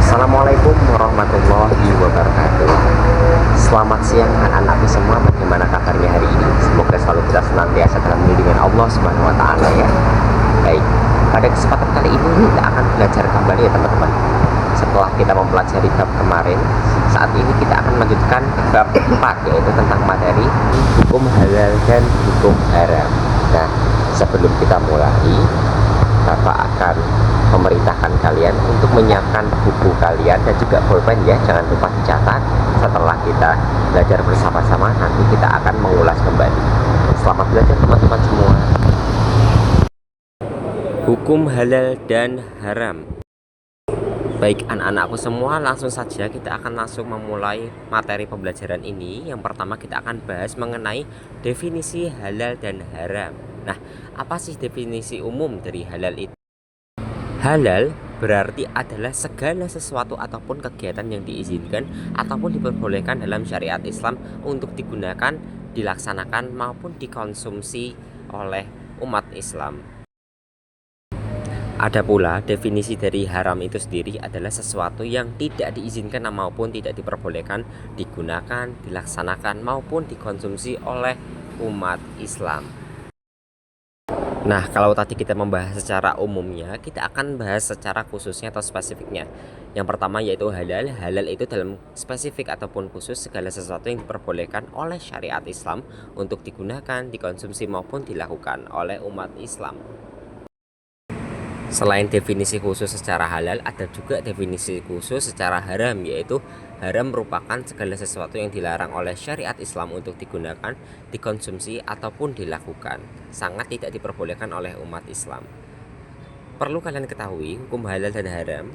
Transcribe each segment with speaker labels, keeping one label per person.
Speaker 1: Assalamualaikum warahmatullahi wabarakatuh. Selamat siang anak-anakku semua. Bagaimana kabarnya hari ini? Semoga selalu kita senantiasa dalam lindungan Allah Subhanahu wa taala ya. Baik, pada kesempatan kali ini kita akan belajar kembali ya teman-teman. Setelah kita mempelajari bab kemarin, saat ini kita akan melanjutkan bab 4, yaitu tentang materi hukum halal dan hukum haram. Nah, sebelum kita mulai, Bapak akan memerintahkan kalian untuk menyiapkan buku kalian dan juga pulpen ya, jangan lupa dicatat. Setelah kita belajar bersama-sama, nanti kita akan mengulas kembali. Selamat belajar teman-teman semua. Hukum halal dan haram. Baik anak-anakku semua, langsung saja kita akan langsung memulai materi pembelajaran ini. Yang pertama kita akan bahas mengenai definisi halal dan haram. Nah, apa sih definisi umum dari halal itu? Halal berarti adalah segala sesuatu ataupun kegiatan yang diizinkan ataupun diperbolehkan dalam syariat Islam untuk digunakan, dilaksanakan maupun dikonsumsi oleh umat Islam. Ada pula definisi dari haram itu sendiri adalah sesuatu yang tidak diizinkan maupun tidak diperbolehkan digunakan, dilaksanakan maupun dikonsumsi oleh umat Islam. Nah, kalau tadi kita membahas secara umumnya, kita akan bahas secara khususnya atau spesifiknya. Yang pertama yaitu halal. Halal itu dalam spesifik ataupun khusus segala sesuatu yang diperbolehkan oleh syariat Islam untuk digunakan, dikonsumsi maupun dilakukan oleh umat Islam. Selain definisi khusus secara halal, ada juga definisi khusus secara haram, yaitu haram merupakan segala sesuatu yang dilarang oleh syariat Islam untuk digunakan, dikonsumsi ataupun dilakukan, sangat tidak diperbolehkan oleh umat Islam. Perlu kalian ketahui, hukum halal dan haram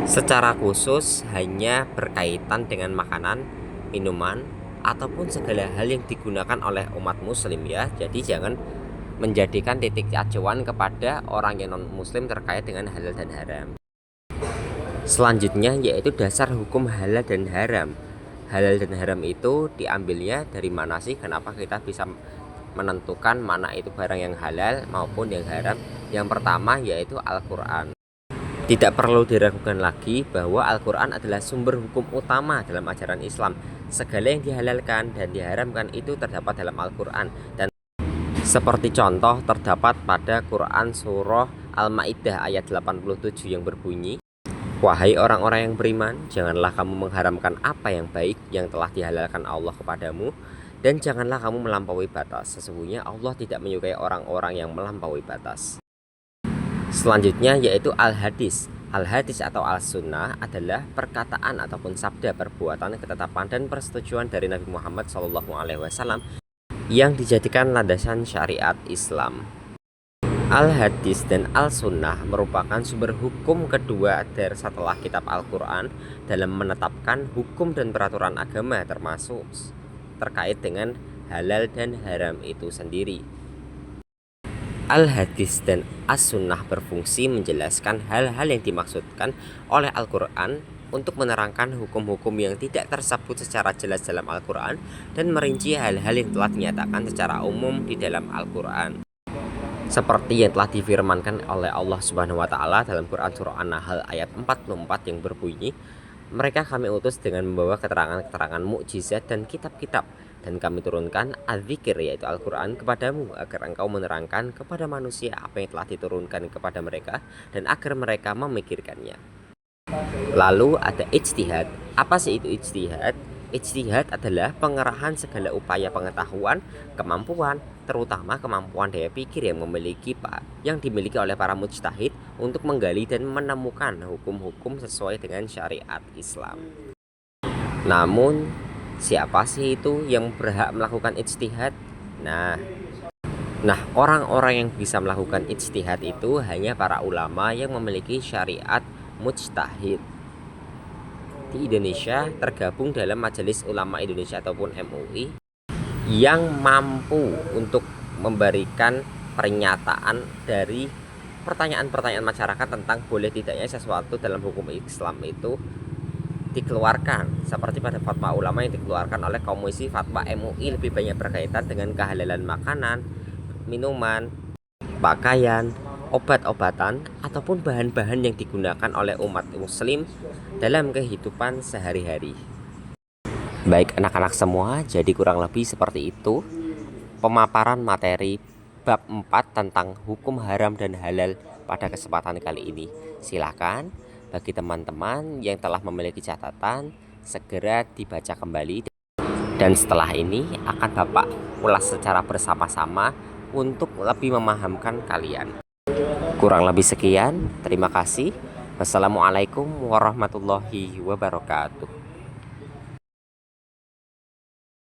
Speaker 1: secara khusus hanya berkaitan dengan makanan, minuman, ataupun segala hal yang digunakan oleh umat muslim ya. Jadi jangan menjadikan titik acuan kepada orang yang non-muslim terkait dengan halal dan haram. Selanjutnya yaitu dasar hukum halal dan haram. Halal dan haram itu diambilnya dari mana sih? Kenapa kita bisa menentukan mana itu barang yang halal maupun yang haram? Yang pertama yaitu Al-Quran. Tidak perlu diragukan lagi bahwa Al-Quran adalah sumber hukum utama dalam ajaran Islam. Segala yang dihalalkan dan diharamkan itu terdapat dalam Al-Quran, dan seperti contoh terdapat pada Quran surah Al-Maidah ayat 87 yang berbunyi, "Wahai orang-orang yang beriman, janganlah kamu mengharamkan apa yang baik yang telah dihalalkan Allah kepadamu, dan janganlah kamu melampaui batas. Sesungguhnya Allah tidak menyukai orang-orang yang melampaui batas." Selanjutnya yaitu Al-Hadis. Al-Hadis atau Al-Sunnah adalah perkataan ataupun sabda, perbuatan, ketetapan, dan persetujuan dari Nabi Muhammad SAW yang dijadikan landasan syariat Islam. Al-Hadis dan Al-Sunnah merupakan sumber hukum kedua dari setelah kitab Al-Quran dalam menetapkan hukum dan peraturan agama, termasuk terkait dengan halal dan haram itu sendiri. Al-Hadis dan As-Sunnah berfungsi menjelaskan hal-hal yang dimaksudkan oleh Al-Quran untuk menerangkan hukum-hukum yang tidak tersebut secara jelas dalam Al-Quran dan merinci hal-hal yang telah dinyatakan secara umum di dalam Al-Quran. Seperti yang telah difirmankan oleh Allah Subhanahu wa taala dalam Quran surah An-Nahl ayat 44 yang berbunyi, "Mereka kami utus dengan membawa keterangan-keterangan mukjizat dan kitab-kitab, dan kami turunkan Az-Zikr yaitu Al-Quran kepadamu agar engkau menerangkan kepada manusia apa yang telah diturunkan kepada mereka dan agar mereka memikirkannya." Lalu ada ijtihad. Apa sih itu ijtihad? Ijtihad adalah pengerahan segala upaya pengetahuan, kemampuan, terutama kemampuan daya pikir yang dimiliki oleh para mujtahid untuk menggali dan menemukan hukum-hukum sesuai dengan syariat Islam. Namun, siapa sih itu yang berhak melakukan ijtihad? Nah, orang-orang yang bisa melakukan ijtihad itu hanya para ulama yang memiliki syariat mujtahid. Di Indonesia tergabung dalam Majelis Ulama Indonesia ataupun MUI yang mampu untuk memberikan pernyataan dari pertanyaan-pertanyaan masyarakat tentang boleh tidaknya sesuatu dalam hukum Islam itu dikeluarkan, seperti pada fatwa ulama yang dikeluarkan oleh Komisi Fatwa MUI lebih banyak berkaitan dengan kehalalan makanan, minuman, pakaian, obat-obatan, ataupun bahan-bahan yang digunakan oleh umat muslim dalam kehidupan sehari-hari. Baik anak-anak semua, jadi kurang lebih seperti itu pemaparan materi bab 4 tentang hukum haram dan halal pada kesempatan kali ini. Silakan bagi teman-teman yang telah memiliki catatan segera dibaca kembali, dan setelah ini akan Bapak ulas secara bersama-sama untuk lebih memahamkan kalian. Kurang lebih sekian, terima kasih. Wassalamualaikum warahmatullahi wabarakatuh.